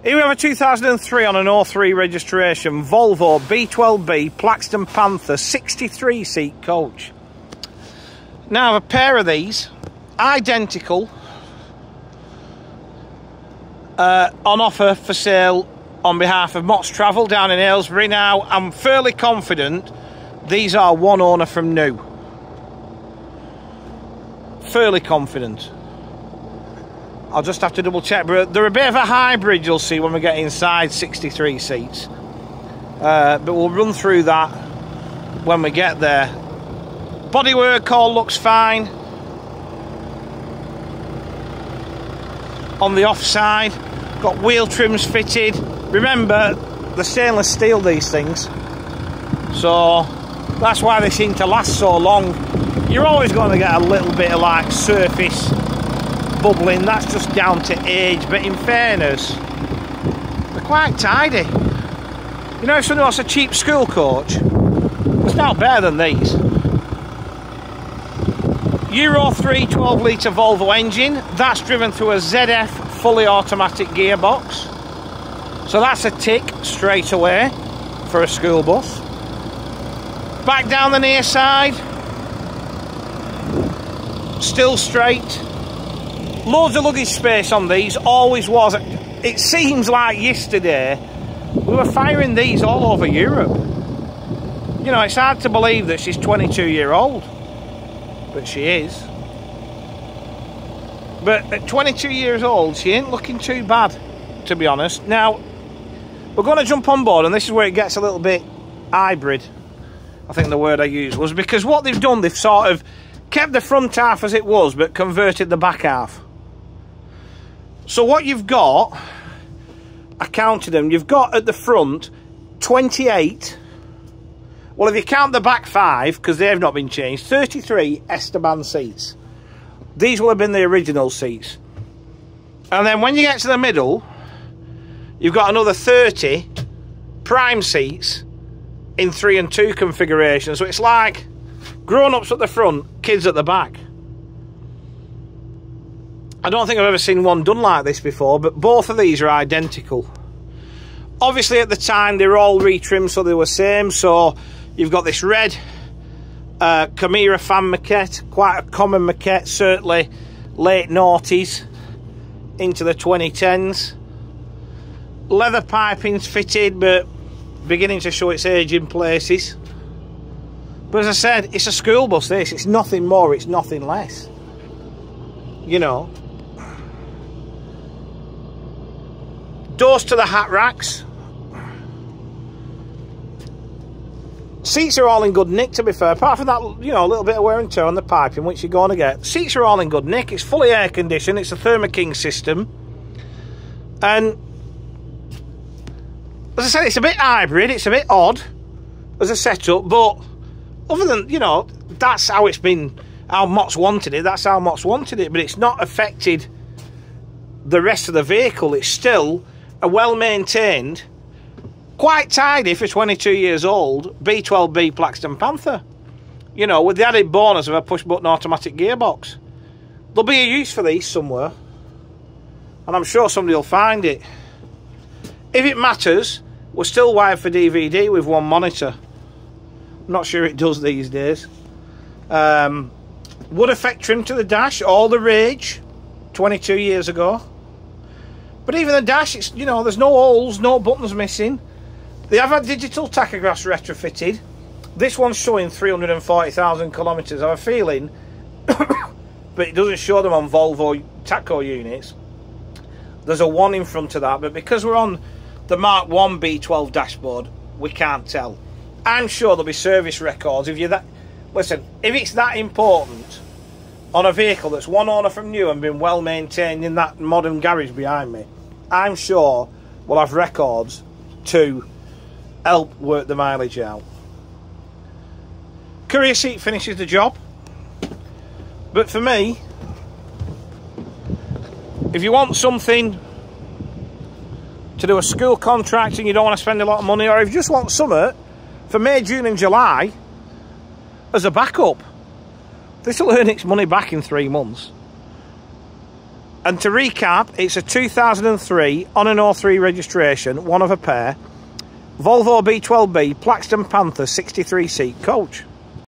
Here we have a 2003 on an 03 registration Volvo B12B Plaxton Panther 63 seat coach. Now I have a pair of these, identical, on offer for sale on behalf of Mott's Travel down in Aylesbury. Now I'm fairly confident these are one owner from new. Fairly confident. I'll just have to double check, but they're a bit of a hybrid, you'll see when we get inside, 63 seats. But we'll run through that when we get there. Bodywork all looks fine. On the offside, got wheel trims fitted. Remember, they're stainless steel, these things. So that's why they seem to last so long. You're always going to get a little bit of like surface bubbling, that's just down to age, but in fairness, they're quite tidy. You know, if someone wants a cheap school coach, it's not better than these. Euro 3 12 litre Volvo engine, that's driven through a ZF fully automatic gearbox, so that's a tick straight away for a school bus. Back down the near side, still straight. Loads of luggage space on these, always was. It seems like yesterday we were firing these all over Europe. You know, it's hard to believe that she's 22-year-old, but she is. But at 22 years old, she ain't looking too bad, to be honest. Now, we're going to jump on board, and this is where it gets a little bit hybrid, I think the word I used was, because what they've done, they've sort of kept the front half as it was, but converted the back half. So what you've got, I counted them, you've got at the front 28, well if you count the back 5, because they've not been changed, 33 Esteban seats. These will have been the original seats. And then when you get to the middle, you've got another 30 prime seats in 3 and 2 configuration. So it's like grown-ups at the front, kids at the back. I don't think I've ever seen one done like this before, but both of these are identical. Obviously at the time they were all retrimmed so they were same, so you've got this red Chimera fan maquette, quite a common maquette, certainly late noughties into the 2010s. Leather piping's fitted, but beginning to show its age in places. But as I said, it's a school bus this, it's nothing more, it's nothing less. You know. Doors to the hat racks. Seats are all in good nick, to be fair, apart from that, you know, a little bit of wear and tear on the piping, which you're going to get. Seats are all in good nick. It's fully air conditioned. It's a Thermo King system. And as I said, it's a bit hybrid. It's a bit odd as a setup, but other than, you know, that's how it's been, how Mott's wanted it. That's how Mott's wanted it, but it's not affected the rest of the vehicle. It's still a well-maintained, quite tidy for 22 years old B12B Plaxton Panther, you know, with the added bonus of a push-button automatic gearbox. There'll be a use for these somewhere, and I'm sure somebody will find it. If it matters, we're still wired for DVD with one monitor. I'm not sure it does these days. Wood effect trim to the dash, all the rage 22 years ago. But even the dash, it's, you know, there's no holes, no buttons missing. They have had digital tachographs retrofitted. This one's showing 340,000 kilometres. I have a feeling, but it doesn't show them on Volvo tacho units. There's a 1 in front of that, but because we're on the Mark 1 B12 dashboard, we can't tell. I'm sure there'll be service records. If you're that, listen, if it's that important on a vehicle that's one owner from new and been well maintained in that modern garage behind me, I'm sure we'll have records to help work the mileage out. Courier seat finishes the job, but for me, if you want something to do a school contract and you don't want to spend a lot of money, or if you just want something for May, June and July as a backup, this will earn its money back in 3 months. And to recap, it's a 2003 on an 03 registration, one of a pair, Volvo B12B Plaxton Panther 63 seat coach.